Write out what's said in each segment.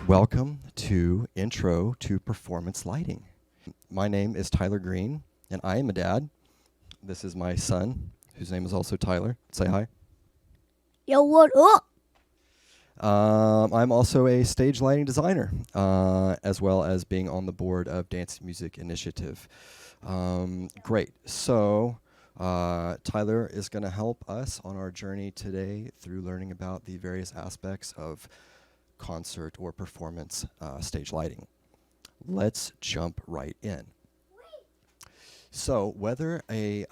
Welcome to Intro to Performance Lighting. My name is Tyler Greene, and I am a dad. This is my son, whose name is also Tyler. Say hi. Yo, what up? I'm also a stage lighting designer, as well as being on the board of Dance Music Initiative. Great. So Tyler is going to help us on our journey today through learning about the various aspects of concert or performance stage lighting. Let's jump right in. So whether a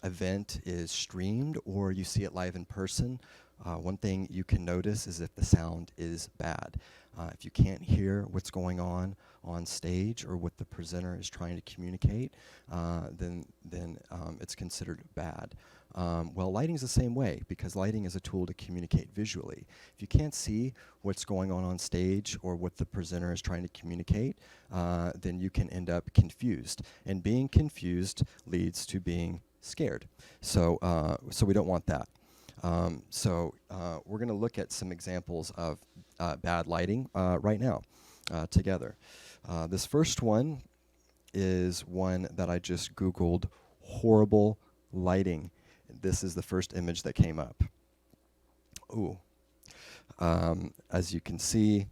event is streamed or you see it live in person, one thing you can notice is if the sound is bad. If you can't hear what's going on stage or what the presenter is trying to communicate, then it's considered bad. Well, lighting's the same way, because lighting is a tool to communicate visually. If you can't see what's going on stage or what the presenter is trying to communicate, then you can end up confused. And being confused leads to being scared. So we don't want that. We're going to look at some examples of bad lighting right now together. This first one is one that I just Googled, horrible lighting. This is the first image that came up. Ooh. As you can see,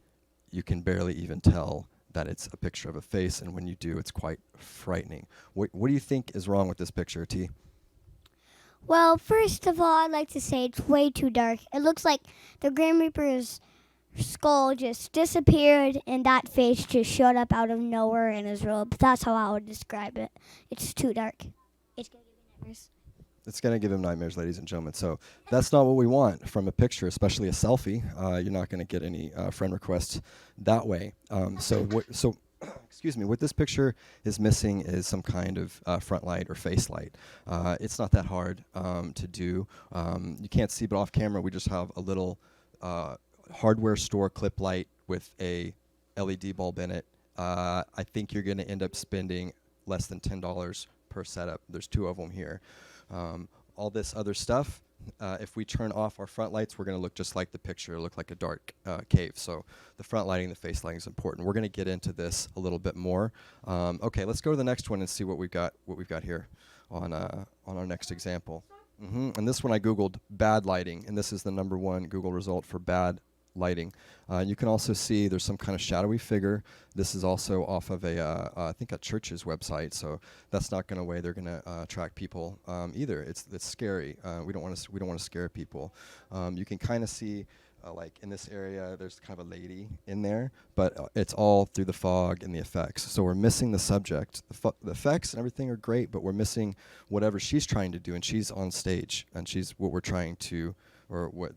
you can barely even tell that it's a picture of a face, and when you do, it's quite frightening. What do you think is wrong with this picture, T? Well, first of all, I'd like to say it's way too dark. It looks like the Grim Reaper's skull just disappeared and that face just showed up out of nowhere in his robe. That's how I would describe it. It's too dark. It's going to give me nightmares. It's going to give him nightmares, ladies and gentlemen. So that's not what we want from a picture, especially a selfie. You're not going to get any friend requests that way. Excuse me, what this picture is missing is some kind of front light or face light. It's not that hard to do. You can't see, but off camera we just have a little hardware store clip light with a LED bulb in it. I think you're going to end up spending less than $10 per setup. There's two of them here. All this other stuff, if we turn off our front lights, we're going to look just like the picture, look like a dark cave. So the front lighting, the face lighting is important. We're going to get into this a little bit more. Okay, let's go to the next one and see what we've got here on our next example. And this one I Googled bad lighting, and this is the #1 Google result for bad lighting. You can also see there's some kind of shadowy figure. This is also off of I think a church's website, so that's not going to way they're going to attract people either. It's scary. We don't want to scare people. You can kind of see like in this area there's kind of a lady in there, but it's all through the fog and the effects. So we're missing the subject. The effects and everything are great, but we're missing whatever she's trying to do, and she's on stage, and she's what we're trying to, or what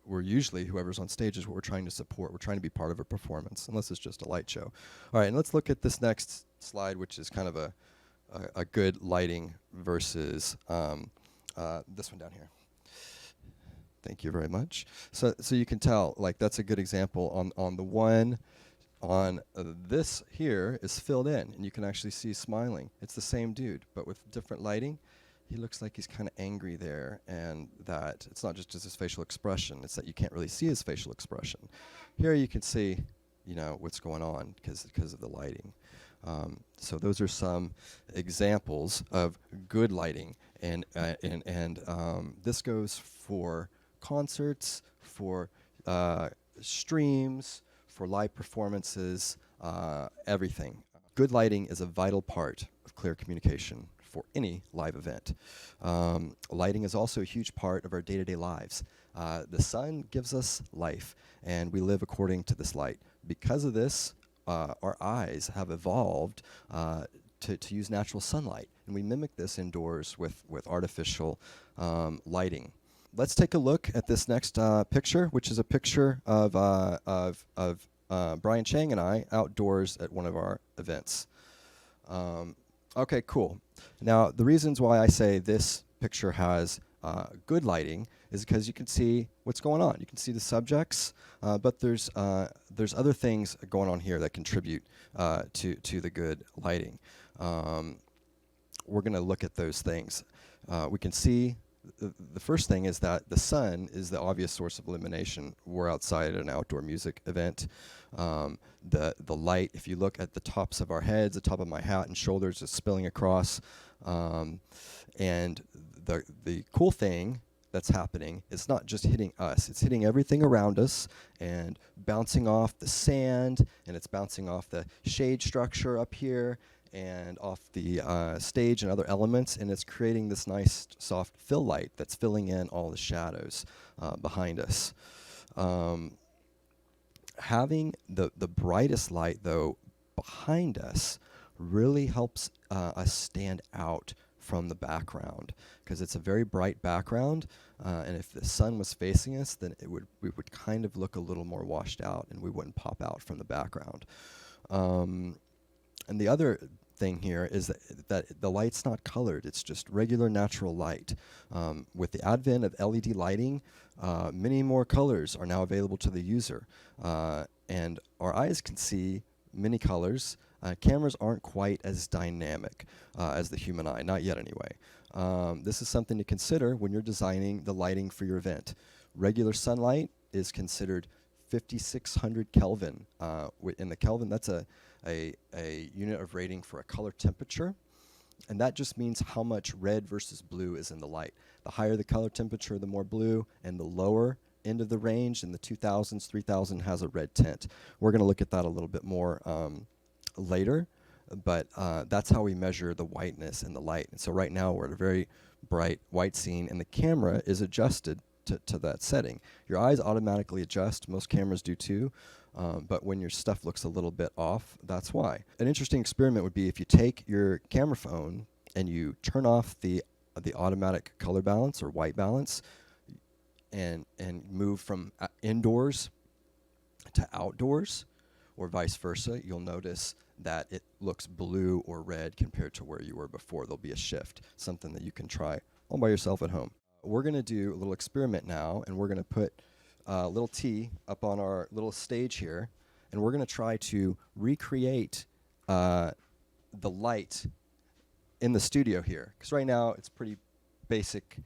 we're usually, whoever's on stage is what we're trying to support. We're trying to be part of a performance, unless it's just a light show. All right, and let's look at this next slide, which is kind of a good lighting versus this one down here. Thank you very much. So you can tell, like, that's a good example. On the one on this here is filled in, and you can actually see smiling. It's the same dude, but with different lighting. He looks like he's kind of angry there, and that it's not just his facial expression, it's that you can't really see his facial expression. Here you can see, what's going on because of the lighting. So those are some examples of good lighting, and this goes for concerts, for streams, for live performances, everything. Good lighting is a vital part of clear communication for any live event. Lighting is also a huge part of our day-to-day lives. The sun gives us life, and we live according to this light. Because of this, our eyes have evolved to use natural sunlight, and we mimic this indoors with artificial lighting. Let's take a look at this next picture, which is a picture of Brian Chang and I outdoors at one of our events. Okay, cool. Now, the reasons why I say this picture has good lighting is because you can see what's going on. You can see the subjects, but there's other things going on here that contribute to the good lighting. We're going to look at those things. We can see the first thing is that the sun is the obvious source of illumination. We're outside at an outdoor music event. The light, if you look at the tops of our heads, the top of my hat and shoulders is spilling across. And the cool thing that's happening, it's not just hitting us, it's hitting everything around us and bouncing off the sand, and it's bouncing off the shade structure up here and off the stage and other elements, and it's creating this nice soft fill light that's filling in all the shadows behind us. Having the brightest light, though, behind us really helps us stand out from the background, because it's a very bright background, and if the sun was facing us, then we would kind of look a little more washed out, and we wouldn't pop out from the background. And the other thing here is that the light's not colored, it's just regular natural light. With the advent of LED lighting, many more colors are now available to the user, and our eyes can see many colors. Cameras aren't quite as dynamic as the human eye, not yet anyway. This is something to consider when you're designing the lighting for your event. Regular sunlight is considered 5600 Kelvin. In the Kelvin, that's a unit of rating for a color temperature, and that just means how much red versus blue is in the light. The higher the color temperature, the more blue, and the lower end of the range in the 2000s, 3000 has a red tint. We're going to look at that a little bit more later, but that's how we measure the whiteness in the light. And so right now we're at a very bright white scene, and the camera is adjusted to that setting. Your eyes automatically adjust, most cameras do too, but when your stuff looks a little bit off, that's why. An interesting experiment would be if you take your camera phone and you turn off the automatic color balance or white balance and move from indoors to outdoors, or vice versa, you'll notice that it looks blue or red compared to where you were before. There'll be a shift, something that you can try all by yourself at home. We're going to do a little experiment now, and we're going to put a little T up on our little stage here, and we're going to try to recreate the light in the studio here. Because right now it's pretty basic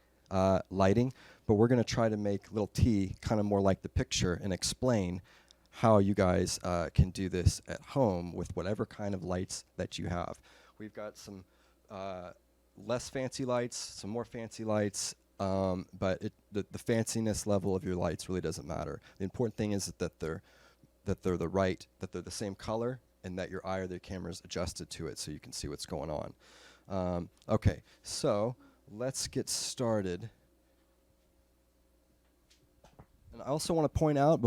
lighting, but we're going to try to make little T kind of more like the picture and explain how you guys can do this at home with whatever kind of lights that you have. We've got some less fancy lights, some more fancy lights, but the fanciness level of your lights really doesn't matter. The important thing is that they're the same color, and that your eye or the camera is adjusted to it so you can see what's going on. Okay, so let's get started. And I also want to point out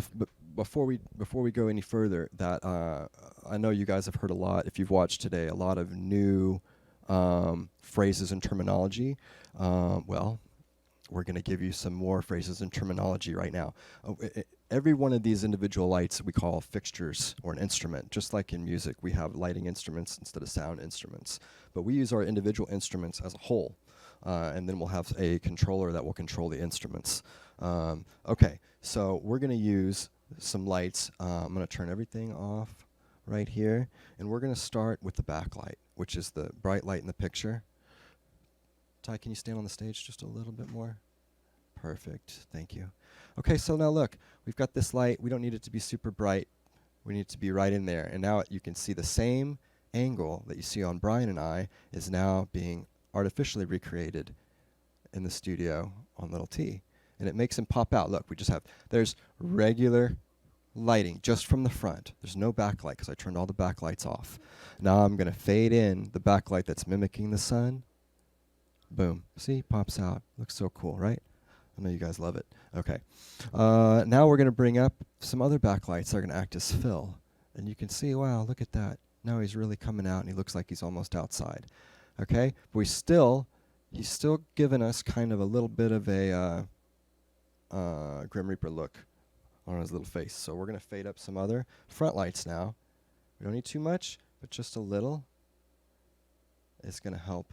before we go any further that I know you guys have heard a lot, if you've watched today, a lot of new phrases and terminology. Well, we're going to give you some more phrases and terminology right now. Every one of these individual lights we call fixtures or an instrument. Just like in music, we have lighting instruments instead of sound instruments. But we use our individual instruments as a whole, and then we'll have a controller that will control the instruments. Okay, so we're going to use some lights. I'm going to turn everything off right here, and we're going to start with the backlight, which is the bright light in the picture. Ty, can you stand on the stage just a little bit more? Perfect, thank you. Okay, so now look, we've got this light. We don't need it to be super bright. We need it to be right in there. And now you can see the same angle that you see on Brian and I is now being artificially recreated in the studio on little T. And it makes him pop out. Look, there's regular lighting just from the front. There's no backlight because I turned all the backlights off. Now I'm going to fade in the backlight that's mimicking the sun. Boom. See, pops out. Looks so cool, right? I know you guys love it. Okay. Now we're going to bring up some other backlights that are going to act as fill. And you can see, wow, look at that. Now he's really coming out and he looks like he's almost outside. Okay? But he's still giving us kind of a little bit of a Grim Reaper look on his little face. So we're going to fade up some other front lights now. We don't need too much, but just a little. It's going to help.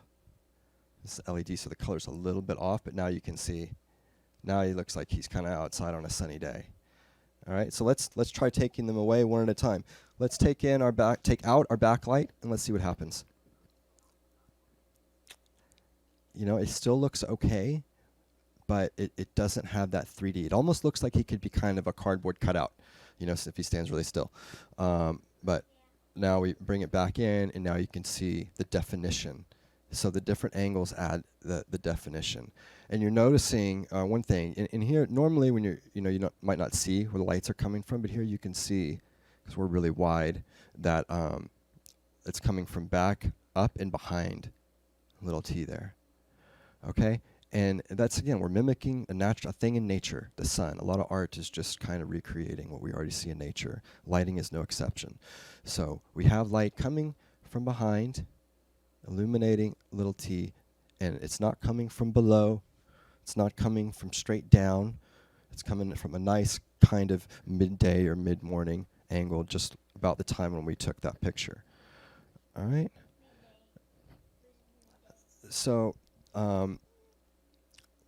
This is LED, so the color's a little bit off, but now you can see. Now he looks like he's kind of outside on a sunny day. All right, so let's try taking them away one at a time. Let's take out our backlight, and let's see what happens. You know, it still looks okay, but it doesn't have that 3D. It almost looks like he could be kind of a cardboard cutout, if he stands really still. But now we bring it back in, and now you can see the definition. So the different angles add the definition. And you're noticing one thing. In here, normally when might not see where the lights are coming from, but here you can see, because we're really wide, that it's coming from back, up, and behind. Little t there. Okay? And that's, again, we're mimicking a thing in nature, the sun. A lot of art is just kind of recreating what we already see in nature. Lighting is no exception. So we have light coming from behind, illuminating little t, and it's not coming from below. It's not coming from straight down. It's coming from a nice kind of midday or mid-morning angle, just about the time when we took that picture. All right? So,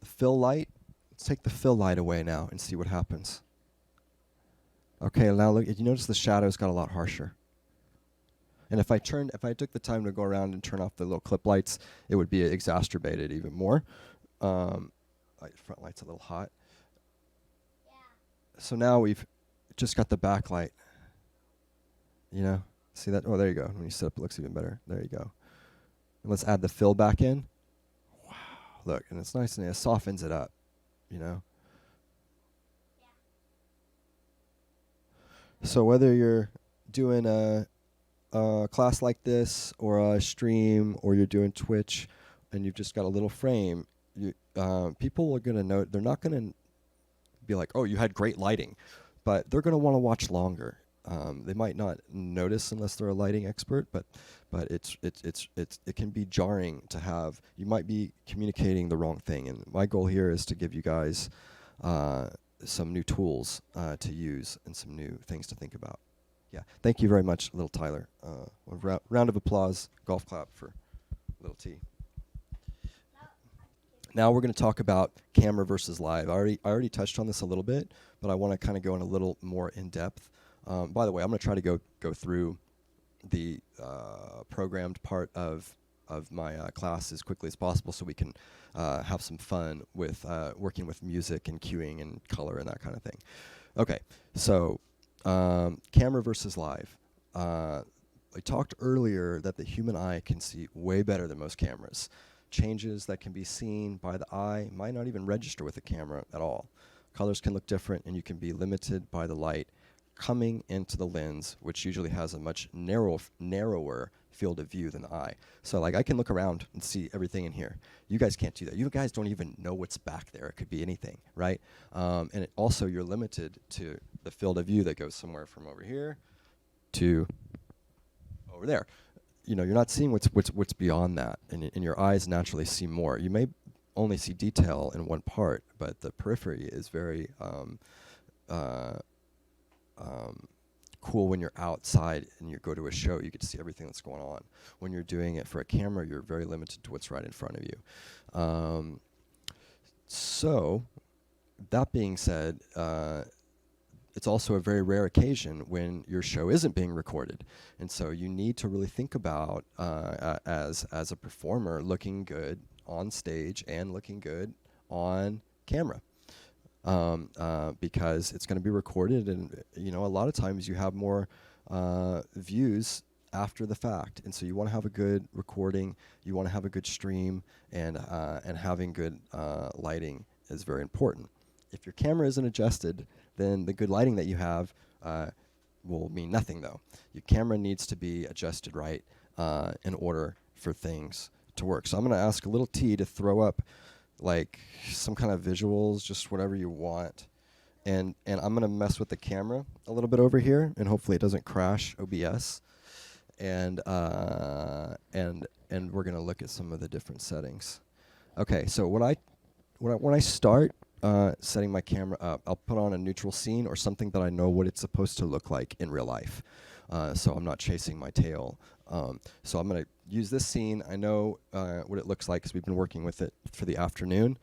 fill light. Let's take the fill light away now and see what happens. Okay, now look. You notice the shadows got a lot harsher. And if I took the time to go around and turn off the little clip lights, it would be exacerbated even more. Front light's a little hot. Yeah. So now we've just got the backlight. See that? Oh, there you go. When you sit up, it looks even better. There you go. And let's add the fill back in. Wow, look, and it's nice and it softens it up, Yeah. So whether you're doing a class like this, or a stream, or you're doing Twitch, and you've just got a little frame, people are going to know. They're not going to be like, "Oh, you had great lighting," but they're going to want to watch longer. They might not notice unless they're a lighting expert, but it can be jarring to have. You might be communicating the wrong thing, and my goal here is to give you guys some new tools to use and some new things to think about. Yeah, thank you very much, little Tyler. A round of applause, golf clap for little T. Now we're going to talk about camera versus live. I already touched on this a little bit, but I want to kind of go in a little more in depth. By the way, I'm going to try to go through the programmed part of my class as quickly as possible, so we can have some fun with working with music and cueing and color and that kind of thing. Okay, so camera versus live. I talked earlier that the human eye can see way better than most cameras. Changes that can be seen by the eye might not even register with the camera at all. Colors can look different, and you can be limited by the light coming into the lens, which usually has a much narrower field of view than the eye. So like I can look around and see everything in here. You guys can't do that. You guys don't even know what's back there. It could be anything, right? And also you're limited to the field of view that goes somewhere from over here to over there. You're not seeing what's beyond that, and your eyes naturally see more. You may only see detail in one part, but the periphery is very cool when you're outside and you go to a show. You get to see everything that's going on. When you're doing it for a camera, you're very limited to what's right in front of you. So, that being said, it's also a very rare occasion when your show isn't being recorded. And so you need to really think about, as a performer, looking good on stage and looking good on camera. Because it's going to be recorded, and a lot of times you have more views after the fact, and so you want to have a good recording, you want to have a good stream, and having good lighting is very important. If your camera isn't adjusted, then the good lighting that you have will mean nothing, though. Your camera needs to be adjusted right in order for things to work. So I'm going to ask a little T to throw up like some kind of visuals, just whatever you want. And I'm going to mess with the camera a little bit over here, and hopefully it doesn't crash OBS. And we're going to look at some of the different settings. Okay, so when I start setting my camera up, I'll put on a neutral scene or something that I know what it's supposed to look like in real life. So I'm not chasing my tail. So I'm going to use this scene. I know what it looks like because we've been working with it for the afternoon.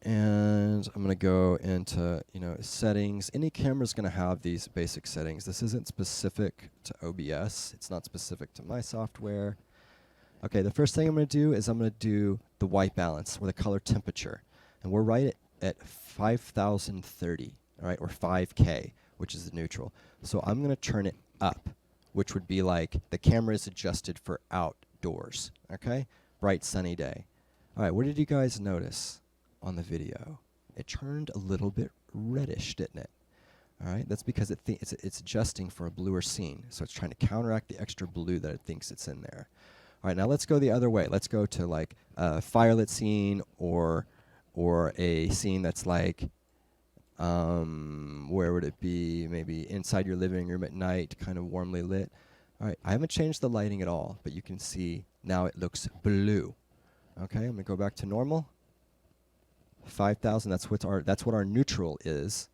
And I'm going to go into, settings. Any camera's going to have these basic settings. This isn't specific to OBS. It's not specific to my software. Okay, the first thing I'm going to do is I'm going to do the white balance, or the color temperature. and we're right at 5030, all right, or 5K, which is the neutral. So I'm going to turn it up, which would be like the camera is adjusted for outdoors, okay? Bright sunny day. All right, what did you guys notice on the video? It turned a little bit reddish, didn't it? All right, that's because it's adjusting for a bluer scene. So it's trying to counteract the extra blue that it thinks it's in there. All right, now let's go the other way. Let's go to like a firelit scene or a scene that's like, where would it be? Maybe inside your living room at night, kind of warmly lit. All right, I haven't changed the lighting at all, but you can see now it looks blue. Okay, I'm gonna go back to normal. 5,000, that's what our neutral is.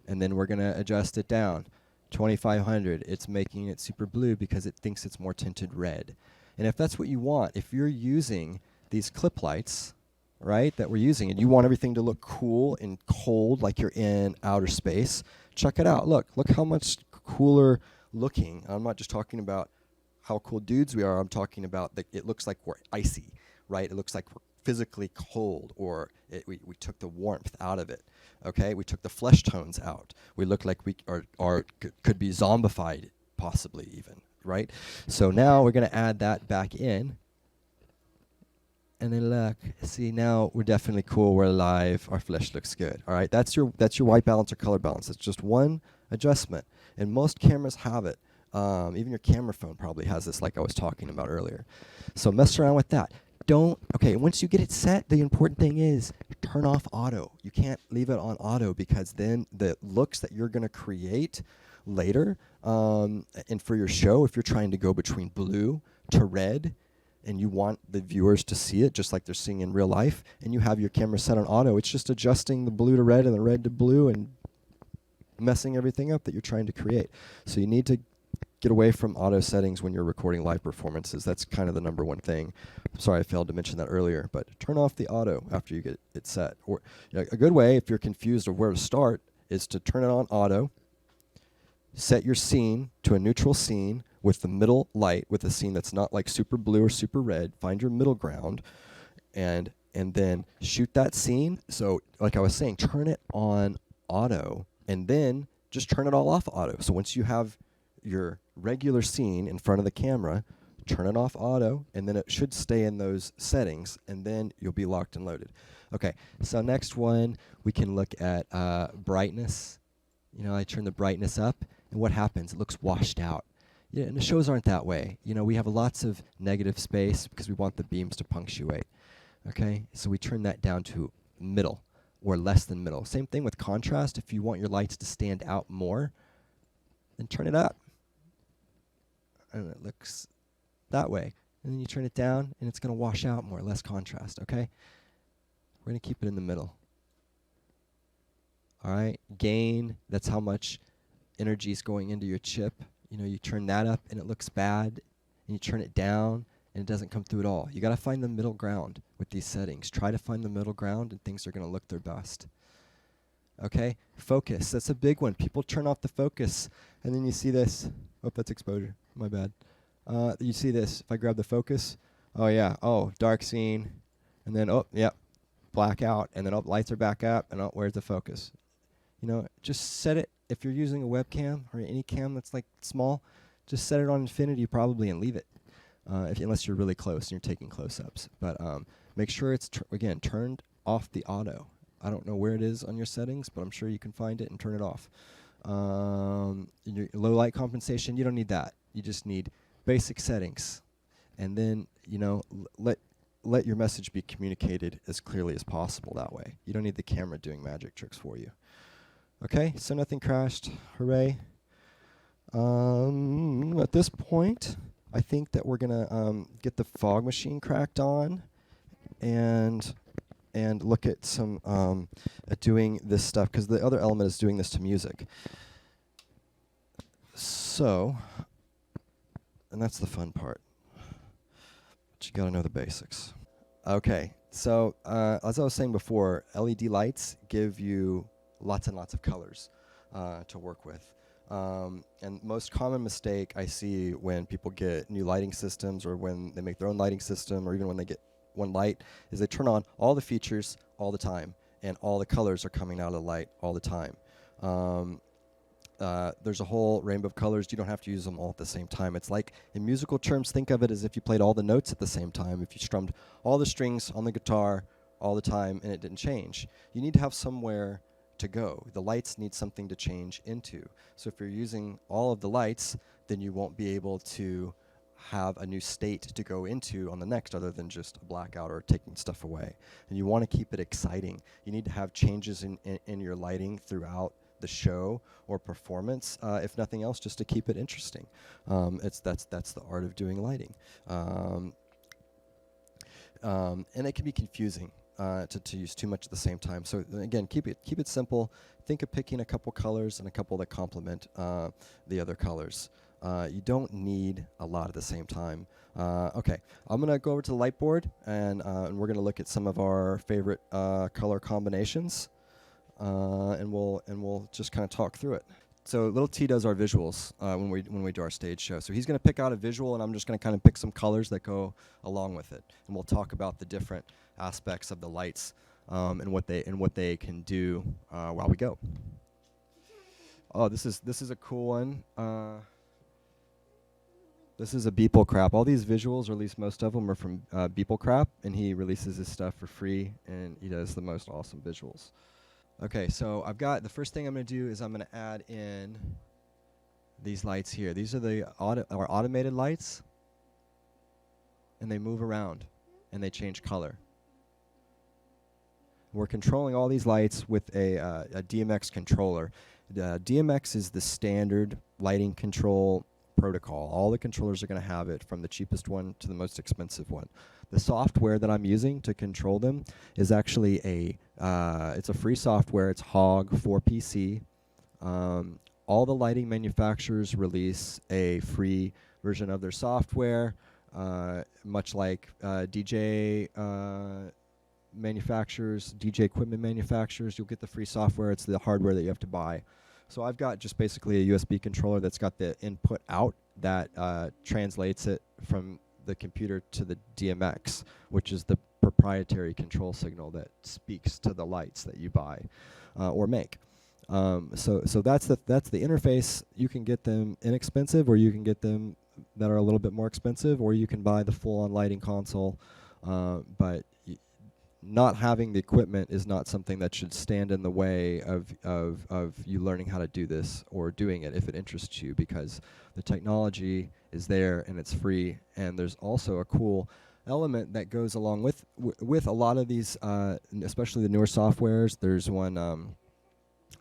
And then we're gonna adjust it down. 2,500, it's making it super blue because it thinks it's more tinted red. And if that's what you want, if you're using these clip lights, right, that we're using, and you want everything to look cool and cold like you're in outer space, check it out. Look how much cooler looking. I'm not just talking about how cool dudes we are. I'm talking about that it looks like we're icy, right? It looks like we're physically cold, or we took the warmth out of it. Okay, we took the flesh tones out. We look like we could be zombified, possibly even, right? So now we're going to add that back in. And then look, see, now we're definitely cool. We're alive. Our flesh looks good. All right, that's your white balance or color balance. It's just one adjustment, and most cameras have it. Even your camera phone probably has this, like I was talking about earlier. So mess around with that. Once you get it set, the important thing is turn off auto. You can't leave it on auto, because then the looks that you're going to create later, and for your show, if you're trying to go between blue to red, and you want the viewers to see it just like they're seeing in real life, and you have your camera set on auto, it's just adjusting the blue to red and the red to blue and messing everything up that you're trying to create. So you need to get away from auto settings when you're recording live performances. That's kind of the number one thing. I'm sorry I failed to mention that earlier, but turn off the auto after you get it set. Or a good way, if you're confused of where to start, is to turn it on auto, set your scene to a neutral scene with the middle light, with a scene that's not like super blue or super red. Find your middle ground, and then shoot that scene. So like I was saying, turn it on auto, and then just turn it all off auto. So once you have your regular scene in front of the camera, turn it off auto, and then it should stay in those settings, and then you'll be locked and loaded. Okay, so next one, we can look at brightness. I turn the brightness up, and what happens? It looks washed out. Yeah, and the shows aren't that way. We have lots of negative space because we want the beams to punctuate. Okay, so we turn that down to middle or less than middle. Same thing with contrast. If you want your lights to stand out more, then turn it up. And it looks that way. And then you turn it down, and it's going to wash out more, less contrast, okay? We're going to keep it in the middle. All right, gain, that's how much energy is going into your chip. You turn that up, and it looks bad, and you turn it down, and it doesn't come through at all. You got to find the middle ground with these settings. Try to find the middle ground, and things are going to look their best. Okay, focus, that's a big one. People turn off the focus, and then you see this. Oh, that's exposure. My bad. You see this. If I grab the focus, oh yeah, dark scene, and then black out, and then lights are back up, and where's the focus? Just set it. If you're using a webcam or any cam that's like small, just set it on infinity probably and leave it, unless you're really close and you're taking close-ups. But make sure it's again turned off the auto. I don't know where it is on your settings, but I'm sure you can find it and turn it off. Your low light compensation, you don't need that. You just need basic settings, and then let your message be communicated as clearly as possible that way. You don't need the camera doing magic tricks for you. Okay, so nothing crashed. Hooray. At this point, I think that we're gonna get the fog machine cracked on, and look at some at doing this stuff, because the other element is doing this to music. So, and that's the fun part. But you gotta know the basics. Okay, so as I was saying before, LED lights give you lots and lots of colors to work with. And most common mistake I see when people get new lighting systems, or when they make their own lighting system, or even when they get one light is they turn on all the features all the time, and all the colors are coming out of the light all the time. There's a whole rainbow of colors. You don't have to use them all at the same time. It's like, in musical terms, think of it as if you played all the notes at the same time. If you strummed all the strings on the guitar all the time and it didn't change. You need to have somewhere to go. The lights need something to change into. So if you're using all of the lights, then you won't be able to have a new state to go into on the next other than just a blackout or taking stuff away. And you want to keep it exciting. You need to have changes in your lighting throughout the show or performance, if nothing else, just to keep it interesting. That's the art of doing lighting. And it can be confusing to use too much at the same time. So again, keep it simple. Think of picking a couple colors and a couple that complement the other colors. You don't need a lot at the same time. Okay, I'm gonna go over to the light board and we're gonna look at some of our favorite color combinations, and we'll just kind of talk through it. So little T does our visuals when we do our stage show. So he's going to pick out a visual, and I'm just going to kind of pick some colors that go along with it, and we'll talk about the different aspects of the lights and what they can do while we go. Oh, this is a cool one. This is a Beeple Crap. All these visuals, or at least most of them, are from Beeple Crap, and he releases his stuff for free, and he does the most awesome visuals. Okay, so I've got, the first thing I'm going to do is I'm going to add in these lights here. These are our automated lights, and they move around, and they change color. We're controlling all these lights with a DMX controller. DMX is the standard lighting control protocol. All the controllers are going to have it, from the cheapest one to the most expensive one. The software that I'm using to control them is actually it's a free software. It's HOG for PC. All the lighting manufacturers release a free version of their software, much like DJ manufacturers, DJ equipment manufacturers. You'll get the free software. It's the hardware that you have to buy. So I've got just basically a USB controller that's got the input out that translates it from the computer to the DMX, which is the proprietary control signal that speaks to the lights that you buy or make. So that's the interface. You can get them inexpensive, or you can get them that are a little bit more expensive, or you can buy the full-on lighting console. But not having the equipment is not something that should stand in the way of you learning how to do this or doing it if it interests you, because the technology is there and it's free. And there's also a cool element that goes along with a lot of these, especially the newer softwares. There's one,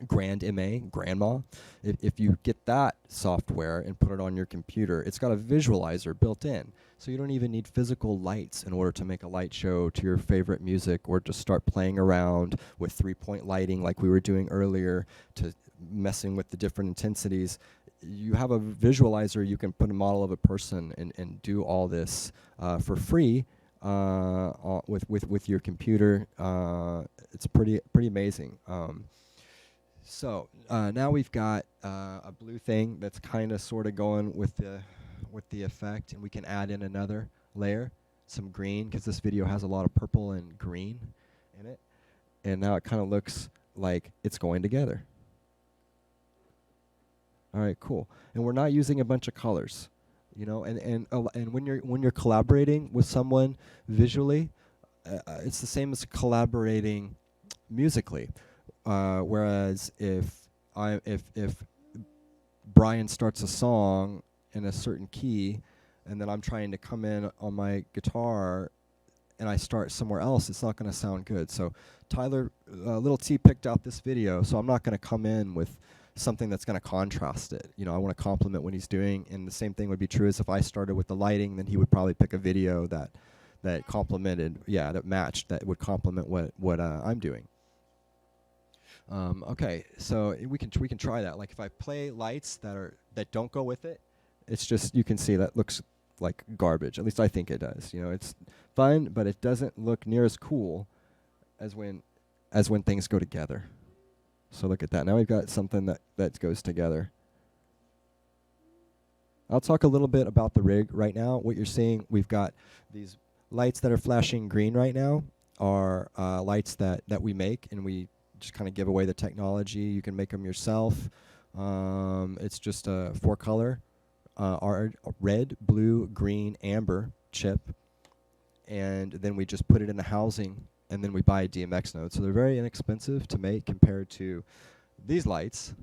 Grandma. If you get that software and put it on your computer, it's got a visualizer built in. So you don't even need physical lights in order to make a light show to your favorite music, or to start playing around with 3-point lighting like we were doing earlier, to messing with the different intensities. You have a visualizer, you can put a model of a person and do all this for free with your computer. It's pretty amazing. So now we've got a blue thing that's kind of sort of going with the effect, and we can add in another layer, some green, because this video has a lot of purple and green in it, and now it kind of looks like it's going together. All right, cool. And we're not using a bunch of colors, you know. And when you're collaborating with someone visually, it's the same as collaborating musically. Whereas if Brian starts a song in a certain key, and then I'm trying to come in on my guitar, and I start somewhere else, it's not going to sound good. So Tyler, little T, picked out this video, so I'm not going to come in with something that's going to contrast it. You know, I want to complement what he's doing, and the same thing would be true as if I started with the lighting, then he would probably pick a video that complemented, that matched, that would complement what I'm doing. Okay, so we can try that. Like if I play lights that don't go with it, it's just, you can see that looks like garbage. At least I think it does. You know, it's fun, but it doesn't look near as cool as when things go together. So look at that. Now we've got something that goes together. I'll talk a little bit about the rig right now. What you're seeing, we've got these lights that are flashing green right now are lights that we make, and we just kind of give away the technology. You can make them yourself. It's just a 4-color red, blue, green, amber chip, and then we just put it in the housing, and then we buy a DMX node. So they're very inexpensive to make compared to these lights,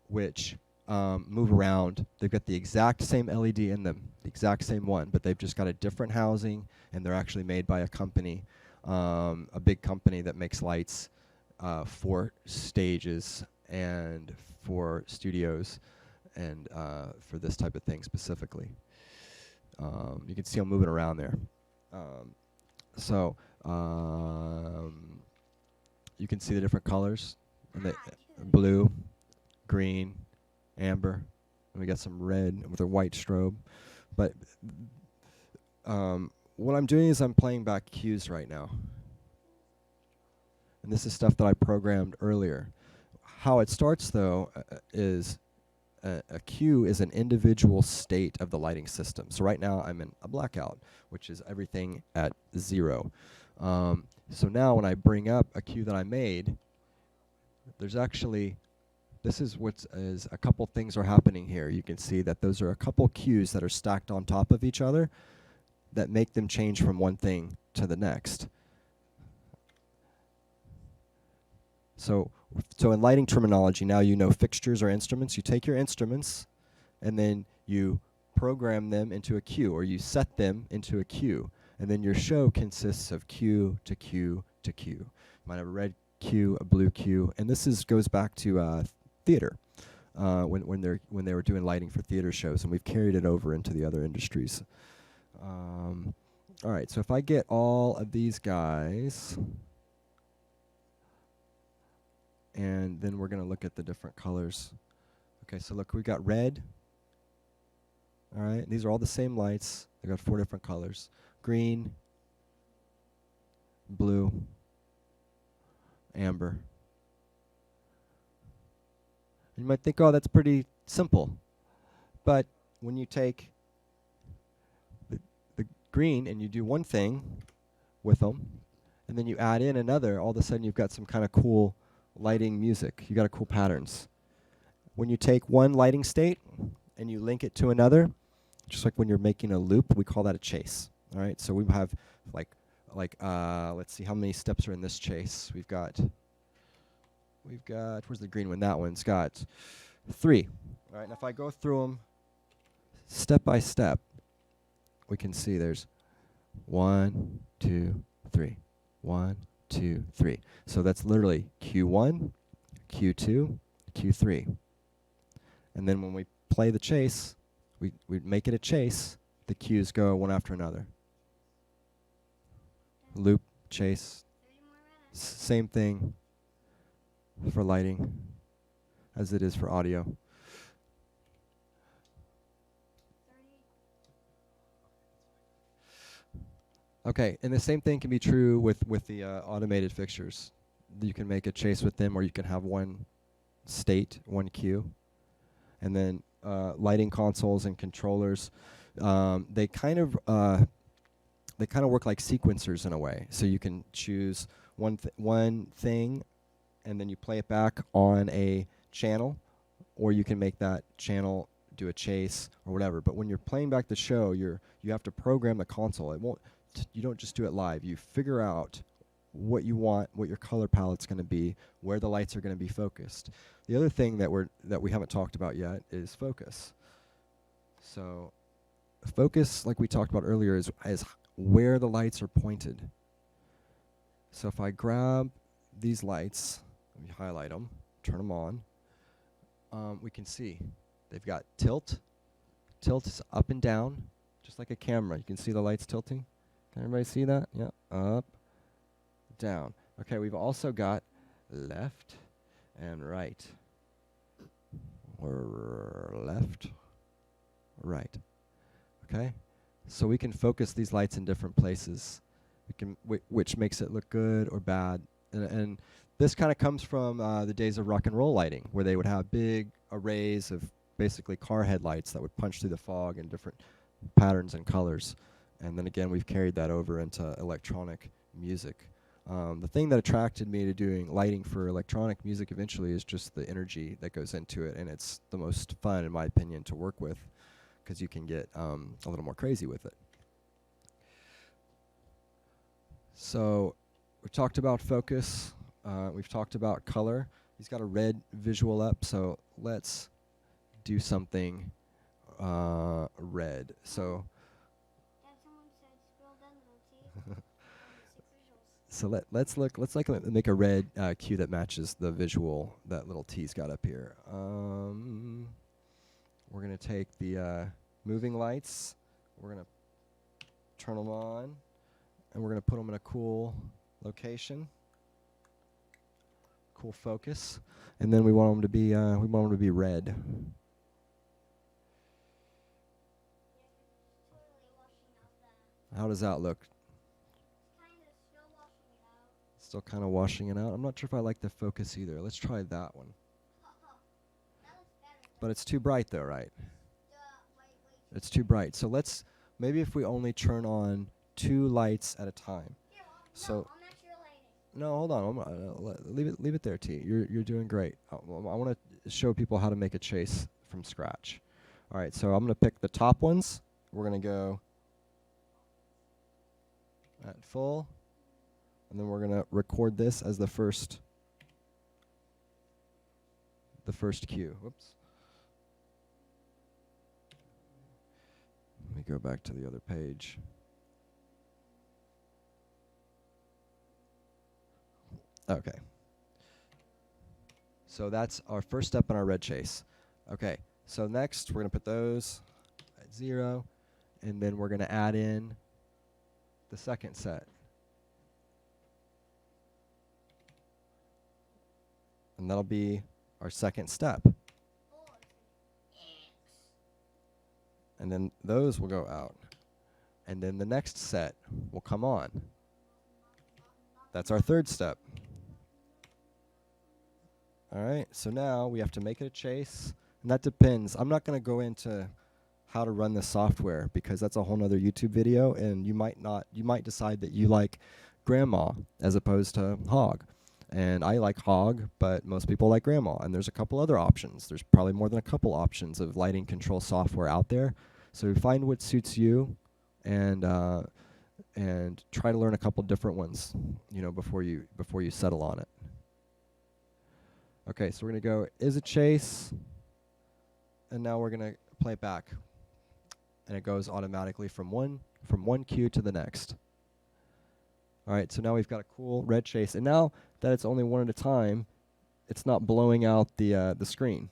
which move around. They've got the exact same LED in them, the exact same one, but they've just got a different housing, and they're actually made by a company, a big company that makes lights for stages and for studios and for this type of thing specifically. You can see them moving around there. So you can see the different colors, and the blue, green, amber, and we got some red with a white strobe. But what I'm doing is I'm playing back cues right now. And this is stuff that I programmed earlier. How it starts, though, is a cue is an individual state of the lighting system. So right now I'm in a blackout, which is everything at 0. So now when I bring up a cue that I made, there's actually, this is what is a couple things are happening here. You can see that those are a couple cues that are stacked on top of each other that make them change from one thing to the next. So in lighting terminology, now you know fixtures are instruments. You take your instruments and then you program them into a cue, or you set them into a cue. And then your show consists of cue to cue to cue. You might have a red cue, a blue cue, and this goes back to theater when they were doing lighting for theater shows, and we've carried it over into the other industries. All right, so if I get all of these guys, and then we're going to look at the different colors. Okay, so look, we got red. All right, these are all the same lights. They got 4 different colors. Green, blue, amber. You might think, oh, that's pretty simple. But when you take the green and you do one thing with them, and then you add in another, all of a sudden you've got some kind of cool lighting music. You got a cool patterns. When you take one lighting state and you link it to another, just like when you're making a loop, we call that a chase. All right, so we have like let's see how many steps are in this chase. We've got where's the green one? That one's got 3. All right, and if I go through them step by step, we can see there's 1, 2, 3, 1, 2, 3. So that's literally Q1, Q2, Q3. And then when we play the chase, we make it a chase, the cues go one after another. Loop, chase, same thing for lighting as it is for audio. Okay, and the same thing can be true with the automated fixtures. You can make a chase with them, or you can have one state, one cue. And then lighting consoles and controllers, they kind of work like sequencers in a way. So you can choose one thing, and then you play it back on a channel, or you can make that channel do a chase or whatever. But when you're playing back the show, you have to program the console. It won't. You don't just do it live. You figure out what you want, what your color palette's going to be, where the lights are going to be focused. The other thing that we haven't talked about yet is focus. So focus, like we talked about earlier, is where the lights are pointed. So if I grab these lights, let me highlight them, turn them on, we can see they've got tilt. Tilt is up and down, just like a camera. You can see the lights tilting. Can everybody see that? Yeah, up, down. Okay, we've also got left and right. Or left, right. Okay, so we can focus these lights in different places. We can, which makes it look good or bad. And this kind of comes from the days of rock and roll lighting, where they would have big arrays of basically car headlights that would punch through the fog in different patterns and colors. And then again, we've carried that over into electronic music. The thing that attracted me to doing lighting for electronic music eventually is just the energy that goes into it, and it's the most fun, in my opinion, to work with, because you can get a little more crazy with it. So we talked about focus. We've talked about color. He's got a red visual up, so let's do something red. So so let's make a red cue that matches the visual that little T's got up here. We're gonna take the moving lights. We're gonna turn them on, and we're gonna put them in a cool location, cool focus, and then we want them to be red. How does that look? Still kind of washing it out. I'm not sure if I like the focus either. Let's try that one. But it's too bright though, right? It's too bright. So let's, maybe if we only turn on 2 lights at a time. So no, hold on. Leave it there, T. You're doing great. I want to show people how to make a chase from scratch. All right, so I'm going to pick the top ones. We're going to go at full. And then we're going to record this as the first cue. Whoops. Let me go back to the other page. Okay. So that's our first step in our red chase. Okay. So next we're going to put those at 0, and then we're going to add in the second set. And that'll be our second step. And then those will go out. And then the next set will come on. That's our third step. All right, so now we have to make it a chase. And that depends. I'm not going to go into how to run the software because that's a whole nother YouTube video, and you might decide that you like grandma as opposed to hog. And I like hog, but most people like grandma. And there's a couple other options. There's probably more than a couple options of lighting control software out there. So find what suits you, and try to learn a couple different ones, before you settle on it. Okay, so we're gonna go is a chase, and now we're gonna play it back, and it goes automatically from one cue to the next. All right, so now we've got a cool red chase, and now that it's only one at a time, it's not blowing out the screen.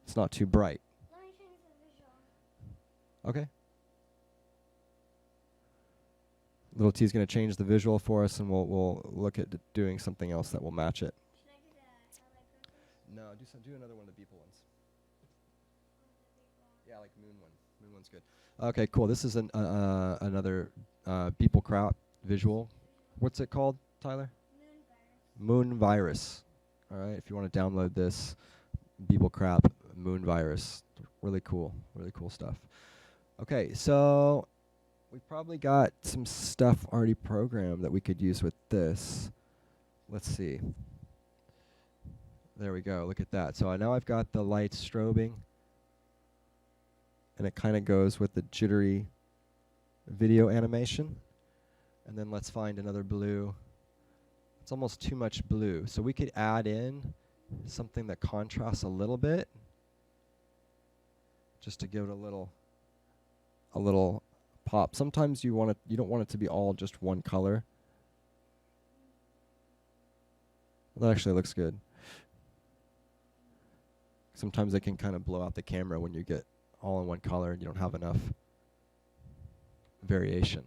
It's not too bright. Let me change the visual. Okay. Little T's going to change the visual for us, and we'll look at doing something else that will match it. Should I do the No, do another one of the Beeple ones. Yeah, like Moon one. Moon one's good. Okay, cool. This is another Beeple crop visual. What's it called, Tyler? Moon Virus. All right, if you want to download this, Beeple crap Moon Virus. Really cool stuff. Okay, so we've probably got some stuff already programmed that we could use with this. Let's see. There we go. Look at that. So now I've got the lights strobing, and it kind of goes with the jittery video animation. And then let's find another blue. It's almost too much blue. So we could add in something that contrasts a little bit, just to give it a little pop. Sometimes you don't want it to be all just one color. That actually looks good. Sometimes it can kind of blow out the camera when you get all in one color and you don't have enough variation.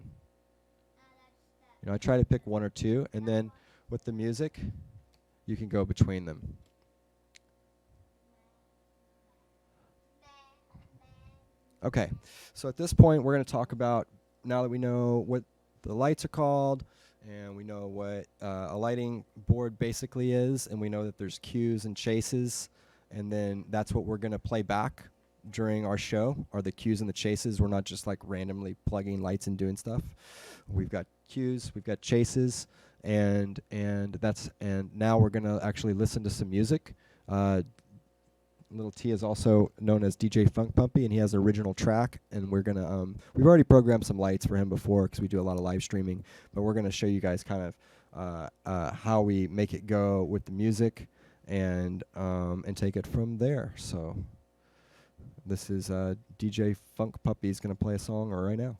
I try to pick one or two, and then with the music, you can go between them. Okay, so at this point, we're going to talk about, now that we know what the lights are called, and we know what a lighting board basically is, and we know that there's cues and chases, and then that's what we're going to play back during our show are the cues and the chases. We're not just like randomly plugging lights and doing stuff. We've got cues, we've got chases, and now we're gonna actually listen to some music. Little T is also known as DJ Funk Pumpy, and he has an original track. And we're gonna we've already programmed some lights for him before because we do a lot of live streaming. But we're gonna show you guys kind of how we make it go with the music, and take it from there. So this is DJ Funk Puppy is gonna play a song right now.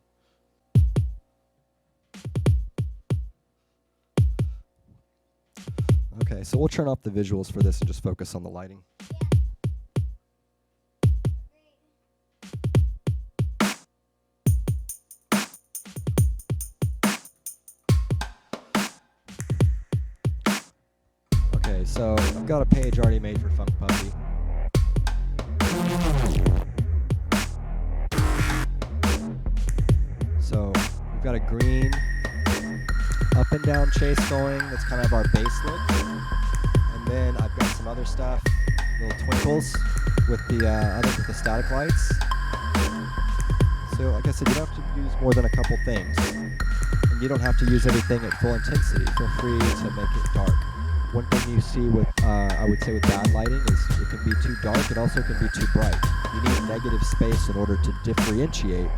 Okay, so we'll turn off the visuals for this and just focus on the lighting. Okay, so I've got a page already made for Funk Puppy. So we've got a Greene up and down chase going. That's kind of our bass lick. And then I've got some other stuff, little twinkles with the static lights. So like I said, you don't have to use more than a couple things. And you don't have to use everything at full intensity. Feel free to make it dark. One thing you see with, I would say with bad lighting is it can be too dark. It also can be too bright. You need negative space in order to differentiate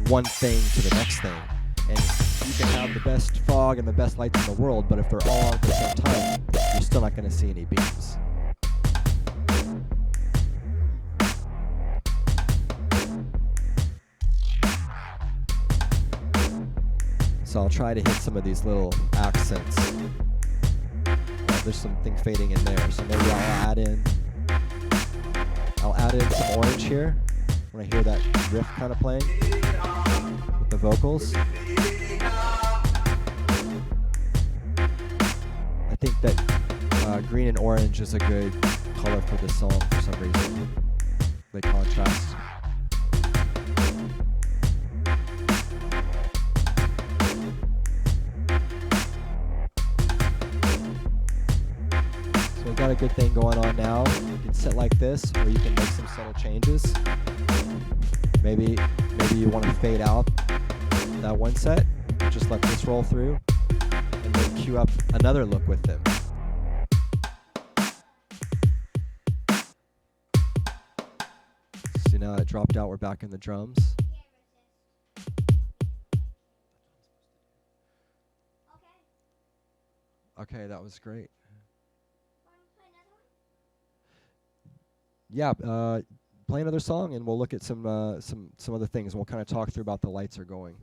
one thing to the next thing. And you can have the best fog and the best lights in the world, but if they're all on at the same time, you're still not going to see any beams. So I'll try to hit some of these little accents. There's something fading in there, so maybe I'll add in some orange here when I hear that riff kind of playing with the vocals. I think that green and orange is a good color for this song for some reason. They contrast. So we've got a good thing going on now. You can sit like this, or you can make some subtle changes. Maybe you want to fade out that one set, just let this roll through, and then cue up another look with them. So now it dropped out, we're back in the drums. Okay, that was great. Yeah, play another song and we'll look at some other things, and we'll kind of talk through about the lights are going.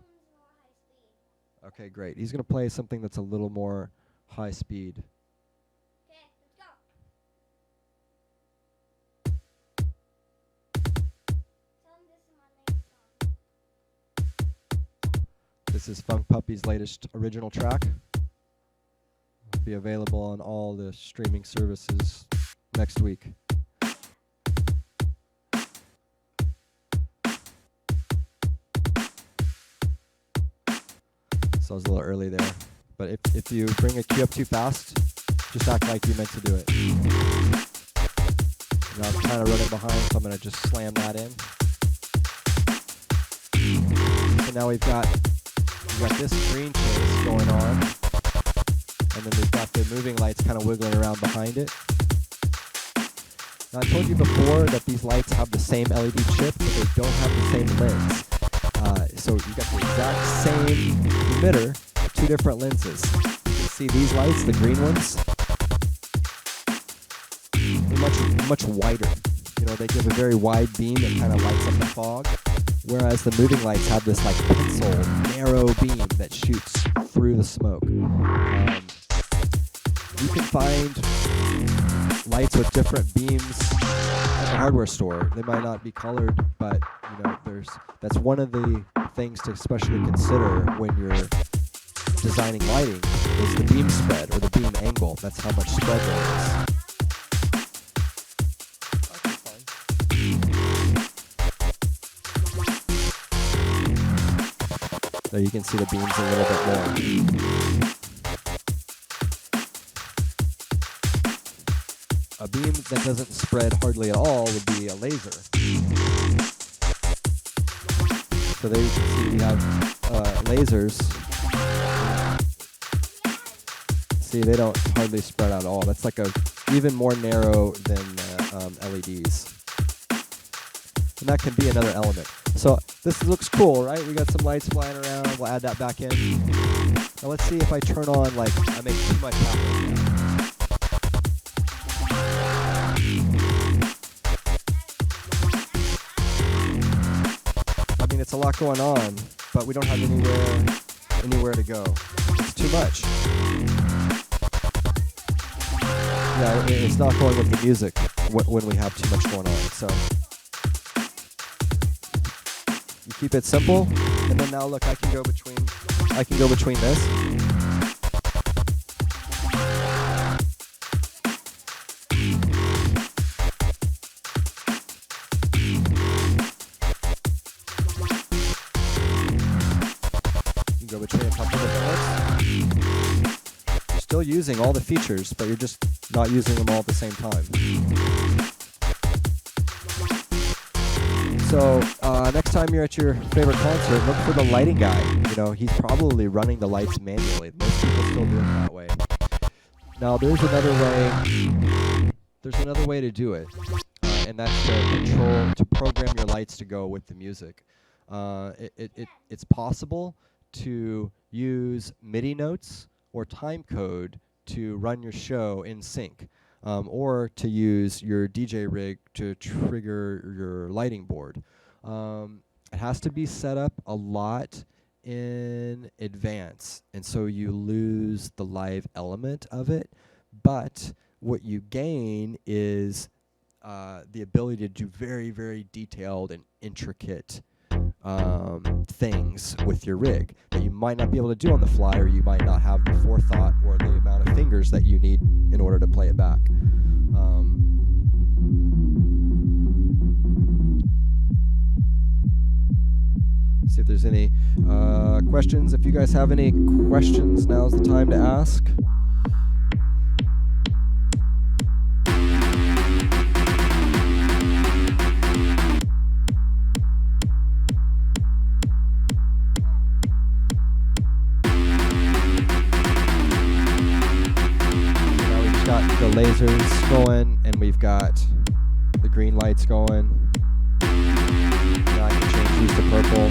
Okay, great. He's going to play something that's a little more high speed. Okay, let's go. Tell him this is my latest song. This is Funk Puppy's latest original track. It'll be available on all the streaming services next week. So I was a little early there. But if you bring a cue up too fast, just act like you meant to do it. Now I'm kind of running behind, so I'm going to just slam that in. So now we've got this green chase going on, and then we've got the moving lights kind of wiggling around behind it. Now I told you before that these lights have the same LED chip, but they don't have the same lens. So you got the exact same emitter, two different lenses. You can see these lights, the green ones, they're much wider. You know, they give a very wide beam that kind of lights up the fog, whereas the moving lights have this like pencil, narrow beam that shoots through the smoke. You can find lights with different beams at the hardware store. They might not be colored, but you know, that's one of the things to especially consider when you're designing lighting is the beam spread or the beam angle. That's how much spread there is. There you can see the beams a little bit more. A beam that doesn't spread hardly at all would be a laser. So there you can see we have lasers. See, they don't hardly spread out at all. That's like even more narrow than LEDs. And that can be another element. So this looks cool, right? We got some lights flying around. We'll add that back in. Now let's see if I turn on, like, I make too much happening now. I mean, it's a lot going on, but we don't have anywhere to go. It's too much. Yeah, it's not going with the music when we have too much going on. So you keep it simple, and then now look, I can go between this. You go between a couple of notes. You're still using all the features, but you're just not using them all at the same time. So next time you're at your favorite concert, look for the lighting guy. You know, he's probably running the lights manually. Most people still do it that way. Now there's another way to do it, and that's to program your lights to go with the music. It's possible to use MIDI notes or time code to run your show in sync. Or to use your DJ rig to trigger your lighting board. It has to be set up a lot in advance, and so you lose the live element of it, but what you gain is the ability to do very, very detailed and intricate things with your rig that you might not be able to do on the fly, or you might not have the forethought or the amount of fingers that you need in order to play it back. See if there's any questions. If you guys have any questions, now's the time to ask. The lasers going, and we've got the green lights going. Now I can change these to purple.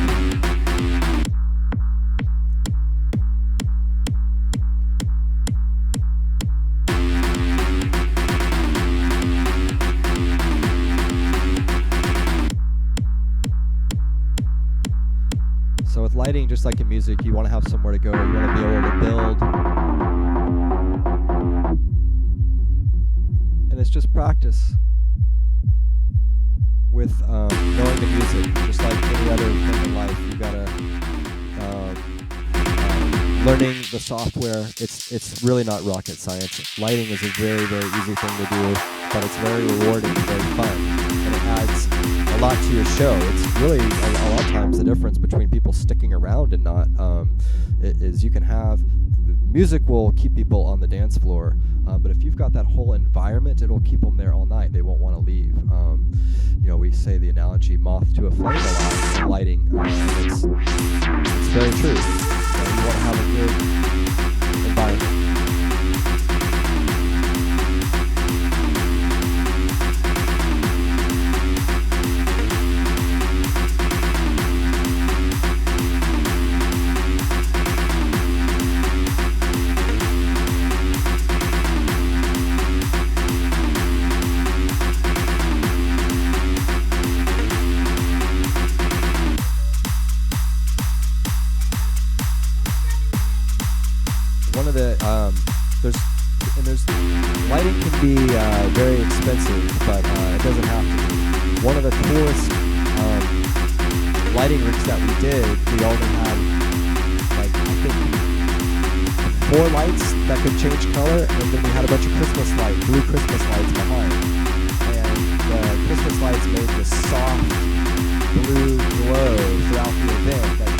So with lighting, just like in music, you want to have somewhere to go. You want to be able to build. And it's just practice with knowing the music, just like any other thing in life. You gotta learning the software. It's really not rocket science. Lighting is a very, very easy thing to do, but it's very rewarding, very fun, and it adds a lot to your show. It's really a lot of times the difference between people sticking around and not is you can have music will keep people on the dance floor. But if you've got that whole environment, it'll keep them there all night. They won't want to leave. We say the analogy moth to a flame a lot in lighting. It's very true. You want to have a good environment. There's lighting can be very expensive, but it doesn't have to be. One of the coolest lighting rigs that we did, we only had like I think 4 lights that could change color, and then we had a bunch of blue Christmas lights behind. And the Christmas lights made this soft blue glow throughout the event. Like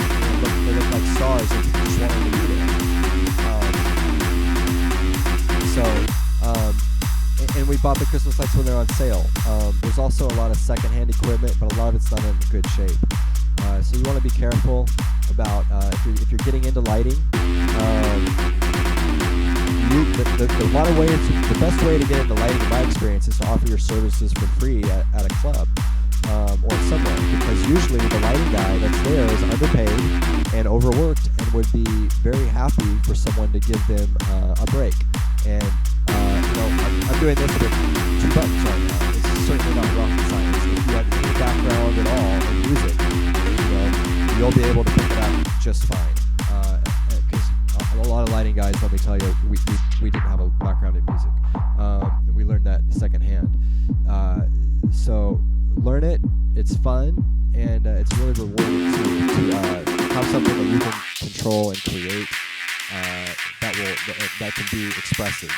they looked like stars, and people just wanted to be there. So, and we bought the Christmas lights when they're on sale. There's also a lot of secondhand equipment, but a lot of it's not in good shape. So you want to be careful about if you're getting into lighting. A lot of ways. The best way to get into lighting, in my experience, is to offer your services for free at a club or somewhere, because usually the lighting guy that's there is underpaid and overworked and would be very happy for someone to give them a break. And I'm doing this with 2 buttons right now. It's certainly not rocket science. If you have any background at all in music, you'll be able to pick it up just fine. Because a lot of lighting guys, let me tell you, we didn't have a background in music, and we learned that secondhand. So learn it. It's fun, and it's really rewarding to have something that you can control and create that can be expressive.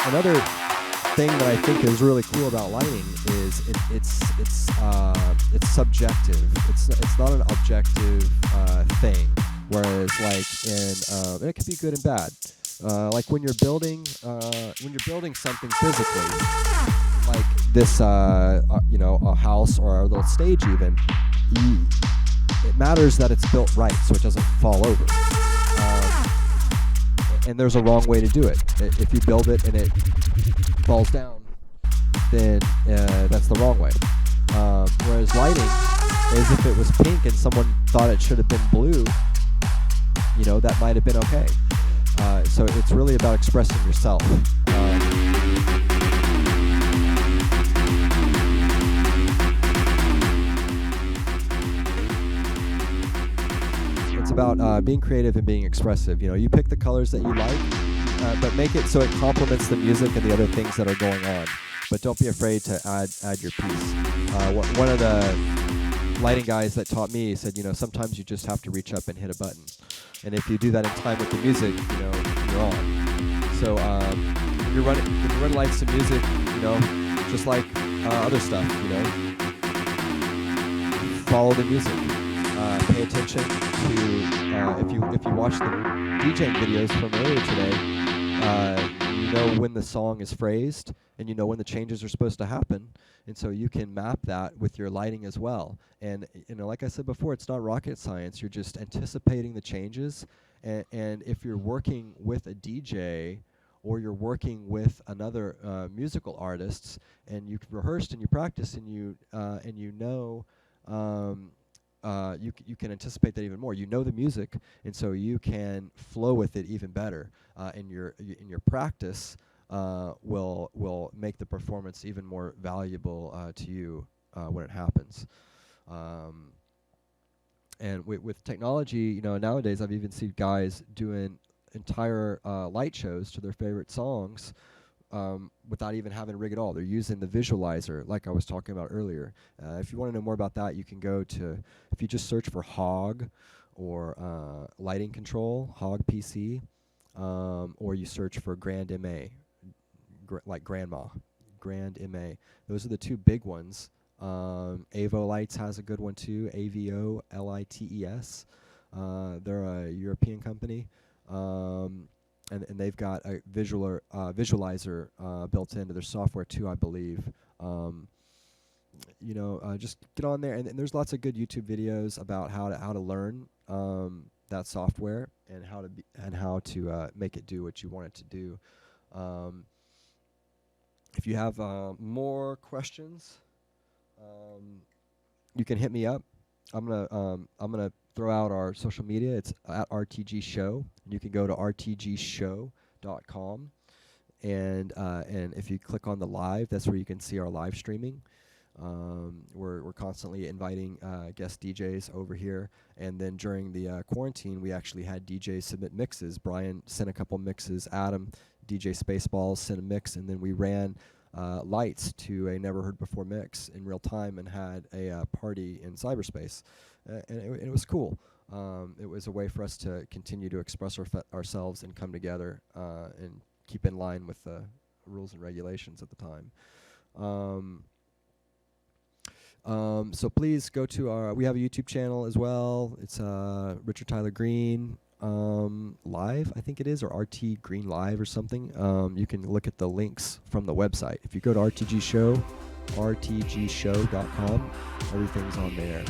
Another thing that I think is really cool about lighting is it's subjective. It's not an objective thing. Whereas like it can be good and bad. Like when you're building something physically, like this a house or a little stage even, it matters that it's built right so it doesn't fall over. And there's a wrong way to do it. If you build it and it falls down, then that's the wrong way. Whereas lighting is, if it was pink and someone thought it should have been blue, that might have been okay. So it's really about expressing yourself. It's about being creative and being expressive. You pick the colors that you like, but make it so it complements the music and the other things that are going on. But don't be afraid to add your piece. One of the lighting guys that taught me said, sometimes you just have to reach up and hit a button. And if you do that in time with the music, you're on. So when you're running lights to music, just like other stuff, follow the music. Pay attention to if you watch the DJing videos from earlier today, you know when the song is phrased and you know when the changes are supposed to happen, and so you can map that with your lighting as well. And like I said before, it's not rocket science. You're just anticipating the changes, and if you're working with a DJ or you're working with another musical artists, and you've rehearsed and you practice and you know. You can anticipate that even more. You know the music, and so you can flow with it even better. And your practice will make the performance even more valuable to you when it happens. And with technology, nowadays I've even seen guys doing entire light shows to their favorite songs. Without even having to rig at all. They're using the visualizer, like I was talking about earlier. If you want to know more about that, you can go to, if you just search for Hog or lighting control, Hog PC, or you search for Grand MA, like Grandma, Grand MA. Those are the 2 big ones. Avo Lights has a good one too, AVO LITES. They're a European company. And they've got a visualizer built into their software too, I believe. Just get on there, and there's lots of good YouTube videos about how to learn that software and how to make it do what you want it to do. If you have more questions, you can hit me up. I'm gonna throw out our social media. It's at RTG Show. You can go to rtgshow.com, and if you click on the live, that's where you can see our live streaming. We're constantly inviting guest DJs over here, and then during the quarantine, we actually had DJs submit mixes. Brian sent a couple mixes. Adam, DJ Spaceballs, sent a mix, and then we ran lights to a never heard before mix in real time and had a party in cyberspace. And it was cool. It was a way for us to continue to express ourselves and come together and keep in line with the rules and regulations at the time. So please go to we have a YouTube channel as well. It's Richard Tyler Greene. Live, I think it is, or RT Greene Live or something. You can look at the links from the website. If you go to rtgshow.com, everything's on there.